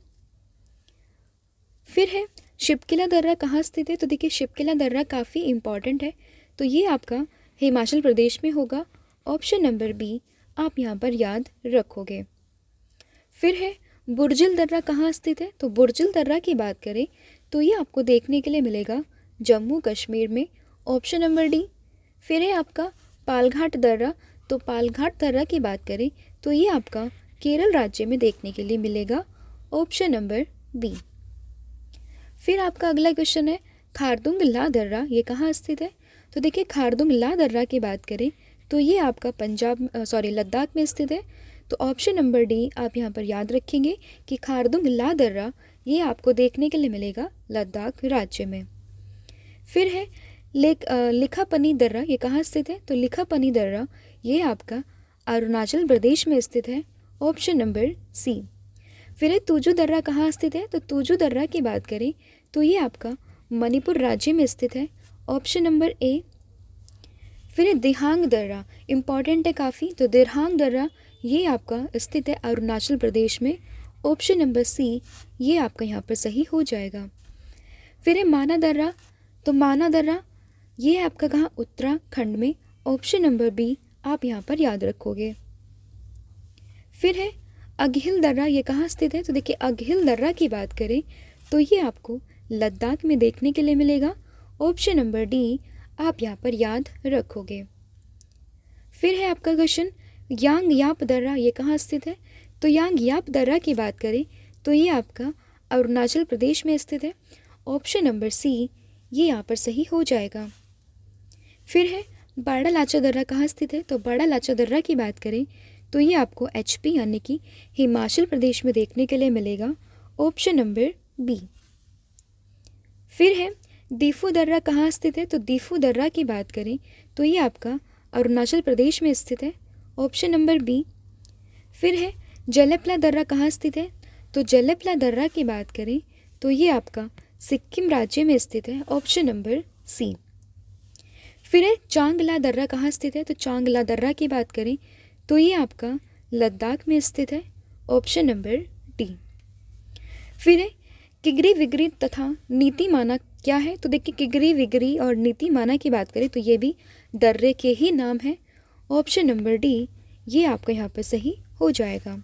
फिर है शिपकिला दर्रा कहाँ स्थित है? तो देखिए शिपकिला दर्रा काफ़ी इम्पॉर्टेंट है तो ये आपका हिमाचल प्रदेश में होगा, ऑप्शन नंबर बी आप यहाँ पर याद रखोगे। फिर है बुर्जिल दर्रा कहाँ स्थित है? तो बुर्जिल दर्रा की बात करें तो ये आपको देखने के लिए मिलेगा जम्मू कश्मीर में, ऑप्शन नंबर डी। फिर है आपका पालघाट दर्रा, तो पालघाट दर्रा की बात करें तो ये आपका केरल राज्य में देखने के लिए मिलेगा, ऑप्शन नंबर बी। फिर आपका अगला क्वेश्चन है, खारदुंग ला दर्रा ये कहाँ स्थित है? तो देखिए खारदुंग ला दर्रा की बात करें तो ये आपका लद्दाख में स्थित है, तो ऑप्शन नंबर डी आप यहाँ पर याद रखेंगे कि खारदुंग ला दर्रा ये आपको देखने के लिए मिलेगा लद्दाख राज्य में। फिर है लिखापनी दर्रा ये कहाँ स्थित है? तो लिखापनी दर्रा ये आपका अरुणाचल प्रदेश में स्थित है, ऑप्शन नंबर सी। फिर है तुजू दर्रा कहाँ स्थित है? तो तुजू दर्रा की बात करें तो ये आपका मणिपुर राज्य में स्थित है, ऑप्शन नंबर ए। फिर है दिहांग दर्रा, इम्पॉर्टेंट है काफ़ी, तो दिहांग दर्रा ये आपका स्थित है अरुणाचल प्रदेश में, ऑप्शन नंबर सी, ये आपका यहाँ पर सही हो जाएगा। फिर है माना दर्रा, तो माना दर्रा ये आपका कहाँ उत्तराखंड में, ऑप्शन नंबर बी आप यहाँ पर याद रखोगे। फिर है अघिल दर्रा ये कहाँ स्थित है? तो देखिए अघिल दर्रा की बात करें तो ये आपको लद्दाख में देखने के लिए मिलेगा, ऑप्शन नंबर डी आप यहाँ पर याद रखोगे। फिर है आपका क्वेश्चन, यांग याप दर्रा ये कहाँ स्थित है? तो यांग याप दर्रा की बात करें तो ये आपका अरुणाचल प्रदेश में स्थित है, ऑप्शन नंबर सी, ये यहाँ पर सही हो जाएगा। फिर है बाड़ा लाचा दर्रा कहाँ स्थित है? तो बाड़ा लाचा दर्रा की बात करें तो ये आपको HP यानी कि हिमाचल प्रदेश में देखने के लिए मिलेगा, ऑप्शन नंबर बी। फिर है दीफू दर्रा कहाँ स्थित है? तो दीफू दर्रा की बात करें तो ये आपका अरुणाचल प्रदेश में स्थित है, ऑप्शन नंबर बी। फिर है जलपला दर्रा कहाँ स्थित है? तो जलपला दर्रा की बात करें तो ये आपका सिक्किम राज्य में स्थित है, ऑप्शन नंबर सी। फिर है चांगला दर्रा कहाँ स्थित है, तो चांगला दर्रा की बात करें तो ये आपका लद्दाख में स्थित है, ऑप्शन नंबर डी। फिर है किगरी विगरी तथा नीतिमाना क्या है, तो देखिए किगरी विगरी और नीतिमाना की बात करें तो ये भी दर्रे के ही नाम है, ऑप्शन नंबर डी ये आपका यहाँ पर सही हो जाएगा।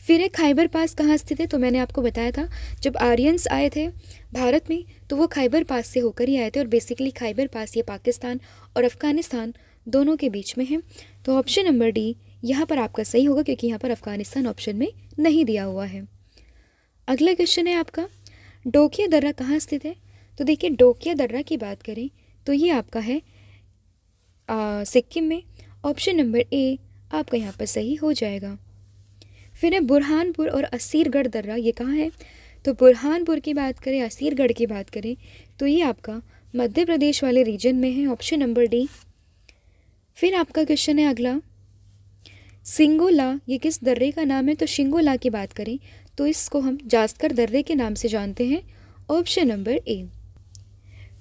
फिर है खैबर पास कहाँ स्थित है, तो मैंने आपको बताया था जब आर्यंस आए थे भारत में तो वो खैबर पास से होकर ही आए थे, और बेसिकली खैबर पास ये पाकिस्तान और अफ़गानिस्तान दोनों के बीच में है। तो ऑप्शन नंबर डी यहाँ पर आपका सही होगा, क्योंकि यहाँ पर अफ़गानिस्तान ऑप्शन में नहीं दिया हुआ है। अगला क्वेश्चन है आपका डोकिया दर्रा कहाँ स्थित है, तो देखिए डोकिया दर्रा की बात करें तो ये आपका है सिक्किम में, ऑप्शन नंबर ए आपका यहाँ पर सही हो जाएगा। फिर है बुरहानपुर और असीरगढ़ दर्रा, ये कहाँ है, तो बुरहानपुर की बात करें, असीरगढ़ की बात करें तो ये आपका मध्य प्रदेश वाले रीजन में है, ऑप्शन नंबर डी। फिर आपका क्वेश्चन है अगला सिंगोला, ये किस दर्रे का नाम है, तो शिंगोला की बात करें तो इसको हम जास्कर दर्रे के नाम से जानते हैं, ऑप्शन नंबर ए।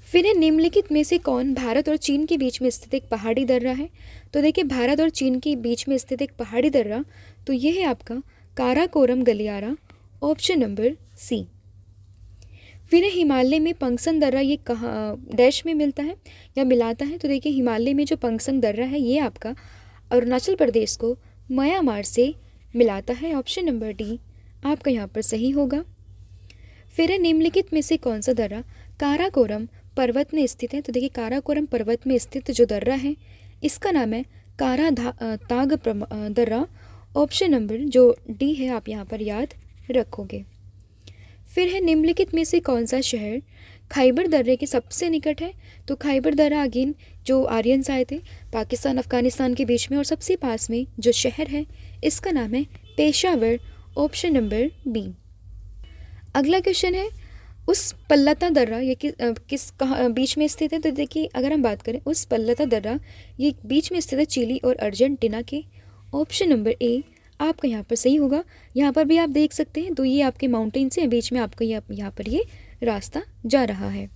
फिर है निम्नलिखित में से कौन भारत और चीन के बीच में स्थित एक पहाड़ी दर्रा है, तो देखिए भारत और चीन के बीच में स्थित एक पहाड़ी दर्रा तो ये है आपका काराकोरम गलियारा, ऑप्शन नंबर सी। फिर है हिमालय में पंगसंग दर्रा, ये कहाँ डैश में मिलता है या मिलाता है, तो देखिए हिमालय में जो पंगसंग दर्रा है ये आपका अरुणाचल प्रदेश को म्यांमार से मिलाता है, ऑप्शन नंबर डी आपका यहाँ पर सही होगा। फिर है निम्नलिखित में से कौन सा दर्रा काराकोरम पर्वत में स्थित है, तो देखिए काराकोरम पर्वत में स्थित जो दर्रा है इसका नाम है ताग दर्रा, ऑप्शन नंबर जो डी है आप यहाँ पर याद रखोगे। फिर है निम्नलिखित में से कौन सा शहर खैबर दर्रे के सबसे निकट है, तो खैबर दर्रा अगेन जो आर्यंस आए थे पाकिस्तान अफगानिस्तान के बीच में, और सबसे पास में जो शहर है इसका नाम है पेशावर, ऑप्शन नंबर बी। अगला क्वेश्चन है उस पल्लता दर्रा ये किस कहाँ बीच में स्थित है, तो देखिए अगर हम बात करें उस पल्लता दर्रा ये बीच में स्थित है चिली और अर्जेंटीना के, ऑप्शन नंबर ए आपका यहाँ पर सही होगा। यहाँ पर भी आप देख सकते हैं तो ये आपके माउंटेन्स हैं, बीच में आपको यहाँ पर ये रास्ता जा रहा है।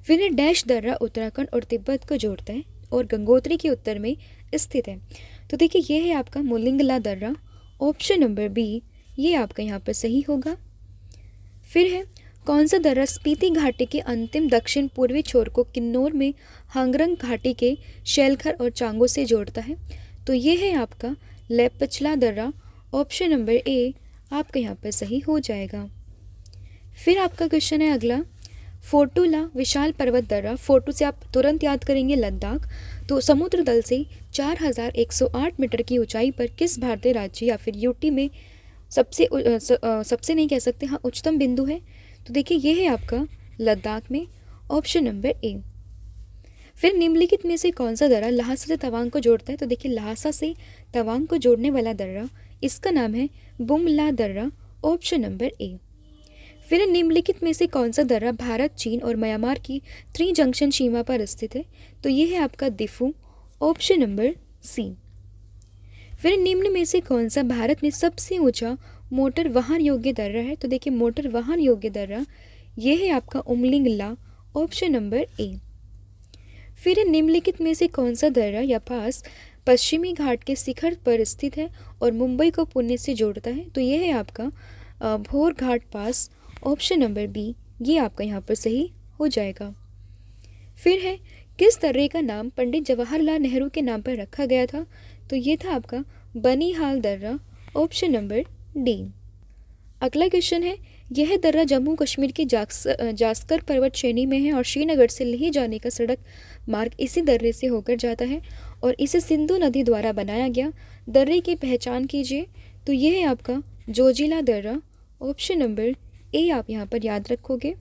फिर डैश दर्रा उत्तराखंड और तिब्बत को जोड़ता है और गंगोत्री के उत्तर में स्थित है, तो देखिए ये है आपका मुलिंगला दर्रा, ऑप्शन नंबर बी ये आपका यहाँ पर सही होगा। फिर है कौन सा दर्रा स्पीति घाटी के अंतिम दक्षिण पूर्वी छोर को किन्नौर में हांगरंग घाटी के शैलखर और चांगो से जोड़ता है, तो ये है आपका लेपचला दर्रा, ऑप्शन नंबर ए आपका यहाँ पर सही हो जाएगा। फिर आपका क्वेश्चन है अगला फोटूला विशाल पर्वत दर्रा, फोटू से आप तुरंत याद करेंगे लद्दाख, तो समुद्र तल से 4108 मीटर की ऊंचाई पर किस भारतीय राज्य या फिर यूटी में सबसे नहीं कह सकते, हाँ उच्चतम बिंदु है, तो देखिए ये है आपका लद्दाख में, ऑप्शन नंबर ए। फिर निम्नलिखित में से कौन सा दर्रा ल्हासा से तवांग को जोड़ता है, तो देखिए ल्हासा से तवांग को जोड़ने वाला दर्रा इसका नाम है बुमला दर्रा, ऑप्शन नंबर ए। फिर निम्नलिखित में से कौन सा दर्रा भारत चीन और म्यांमार की त्रिजंक्शन सीमा पर स्थित है, तो ये है आपका दिफू, ऑप्शन नंबर सी। फिर निम्न में से कौन सा भारत में सबसे ऊंचा मोटर वाहन योग्य दर्रा है, तो देखिए मोटर वाहन योग्य दर्रा ये है आपका उमलिंगला, ऑप्शन नंबर ए। फिर निम्नलिखित में से कौन सा दर्रा या पास पश्चिमी घाट के शिखर पर स्थित है और मुंबई को पुणे से जोड़ता है, तो ये है आपका भोर घाट पास, ऑप्शन नंबर बी ये आपका यहाँ पर सही हो जाएगा। फिर है किस दर्रे का नाम पंडित जवाहरलाल नेहरू के नाम पर रखा गया था, तो ये था आपका बनिहाल दर्रा, ऑप्शन नंबर डी। अगला क्वेश्चन है यह दर्रा जम्मू कश्मीर की जास्कर पर्वत श्रेणी में है और श्रीनगर से लेह जाने का सड़क मार्ग इसी दर्रे से होकर जाता है और इसे सिंधु नदी द्वारा बनाया गया। दर्रे की पहचान कीजिए, तो यह है आपका जोजिला दर्रा, ऑप्शन नंबर ए आप यहाँ पर याद रखोगे।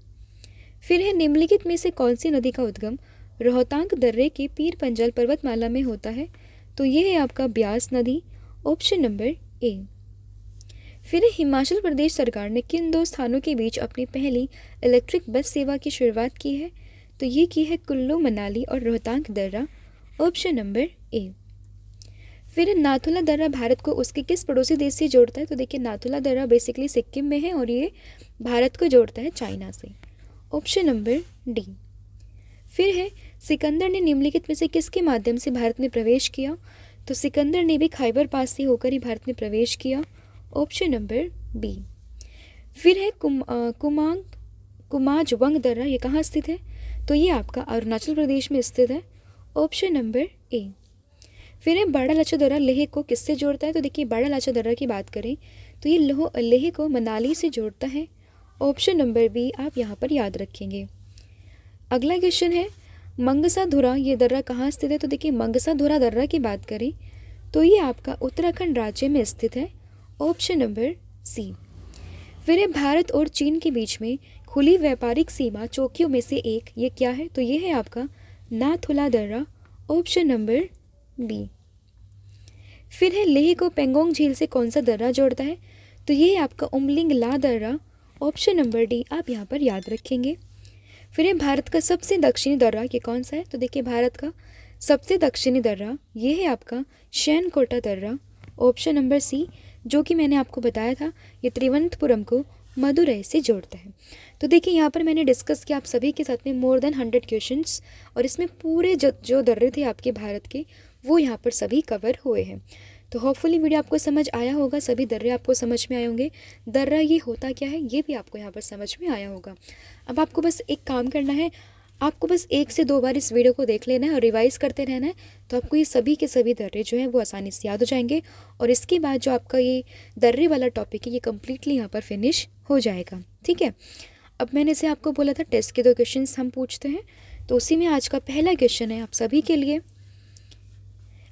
फिर है निम्नलिखित में से कौन सी नदी का उद्गम रोहतांग दर्रे के पीर पंजल पर्वतमाला में होता है, तो यह है आपका ब्यास नदी, ऑप्शन नंबर ए। फिर हिमाचल प्रदेश सरकार ने किन दो स्थानों के बीच अपनी पहली इलेक्ट्रिक बस सेवा की शुरुआत की है, तो ये की है कुल्लू मनाली और रोहतांग दर्रा, ऑप्शन नंबर ए। फिर नाथुला दर्रा भारत को उसके किस पड़ोसी देश से जोड़ता है? तो देखिए नाथुला दर्रा बेसिकली सिक्किम में है और ये भारत को जोड़ता है चाइना से। Option number D. फिर है सिकंदर ने निम्नलिखित में से किसके माध्यम से भारत में प्रवेश किया? तो सिकंदर ने भी खैबर पास से होकर ही भारत में प्रवेश किया। Option number B. फिर है कुमाजवंग दर्रा, ये कहाँ स्थित है? तो ये आपका अरुणाचल प्रदेश में स्थित है। Option number A. फिर है बड़ा लाचा दर्रा लेह को किससे जोड़ता है? तो देखिए बड़ा लाचा दर्रा की बात करें तो ये लेह को मनाली से जोड़ता है। ऑप्शन नंबर बी आप यहाँ पर याद रखेंगे। अगला क्वेश्चन है मंगसाधुरा, ये दर्रा कहाँ स्थित है? तो देखिए मंगसाधुरा दर्रा की बात करें तो ये आपका उत्तराखंड राज्य में स्थित है। Option number C. फिर है भारत और चीन के बीच में खुली व्यापारिक सीमा चौकियों में से एक, ये क्या है? तो ये है आपका नाथुला दर्रा। Option number B. फिर है लेह को पेंगोंग झील से कौन सा दर्रा जोड़ता है? तो ये है आपका उमलिंग ला दर्रा। ऑप्शन नंबर डी आप यहाँ पर याद रखेंगे। फिर है भारत का सबसे दक्षिणी दर्रा, ये कौन सा है? तो देखिए भारत का सबसे दक्षिणी दर्रा ये है आपका शैनकोटा दर्रा। ऑप्शन नंबर सी, जो कि मैंने आपको बताया था ये त्रिवंतपुरम को मदुरई से जोड़ता है। तो देखिए यहाँ पर मैंने डिस्कस किया आप सभी के साथ में मोर देन 100 क्वेश्चंस और इसमें पूरे जो दर्रे थे आपके भारत के वो यहाँ पर सभी कवर हुए हैं। तो होपफुली वीडियो आपको समझ आया होगा, सभी दर्रे आपको समझ में आए होंगे, दर्रा ये होता क्या है ये भी आपको यहाँ पर समझ में आया होगा। अब आपको बस एक काम करना है, आपको बस 1 से 2 बार इस वीडियो को देख लेना है और रिवाइज़ करते रहना है, तो आपको ये सभी के सभी दर्रे जो हैं वो आसानी से याद हो जाएंगे और इसके बाद जो आपका ये दर्रे वाला टॉपिक है ये कम्प्लीटली यहाँ पर फिनिश हो जाएगा। ठीक है, अब मैंने इसे आपको बोला था टेस्ट के 2 क्वेश्चंस हम पूछते हैं, तो उसी में आज का पहला क्वेश्चन है आप सभी के लिए,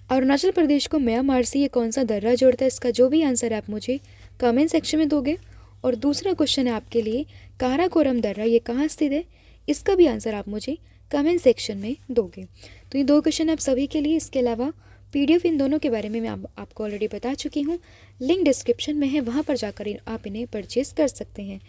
अरुणाचल प्रदेश को म्यांमार से ये कौन सा दर्रा जोड़ता है? इसका जो भी आंसर है आप मुझे कमेंट सेक्शन में दोगे। और दूसरा क्वेश्चन है आपके लिए काराकोरम दर्रा ये कहाँ स्थित है? इसका भी आंसर आप मुझे कमेंट सेक्शन में दोगे। तो ये 2 क्वेश्चन आप सभी के लिए। इसके अलावा PDF इन दोनों के बारे में मैं आपको ऑलरेडी बता चुकी हूँ, लिंक डिस्क्रिप्शन में है, वहाँ पर जाकर आप इन्हें परचेज़ कर सकते हैं।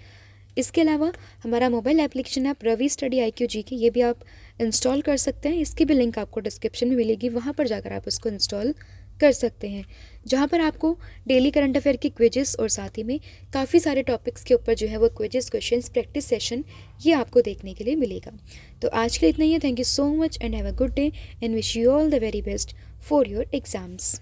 इसके अलावा हमारा मोबाइल एप्लीकेशन है रवि स्टडी IQ GK, ये भी आप इंस्टॉल कर सकते हैं, इसकी भी लिंक आपको डिस्क्रिप्शन में मिलेगी, वहाँ पर जाकर आप उसको इंस्टॉल कर सकते हैं, जहाँ पर आपको डेली करंट अफेयर की क्विजेस और साथ ही में काफ़ी सारे टॉपिक्स के ऊपर जो है वो क्विजेस क्वेश्चंस प्रैक्टिस सेशन ये आपको देखने के लिए मिलेगा। तो आज के लिए इतना ही है। Thank you so much and have a good day and wish you all the very best for your exams.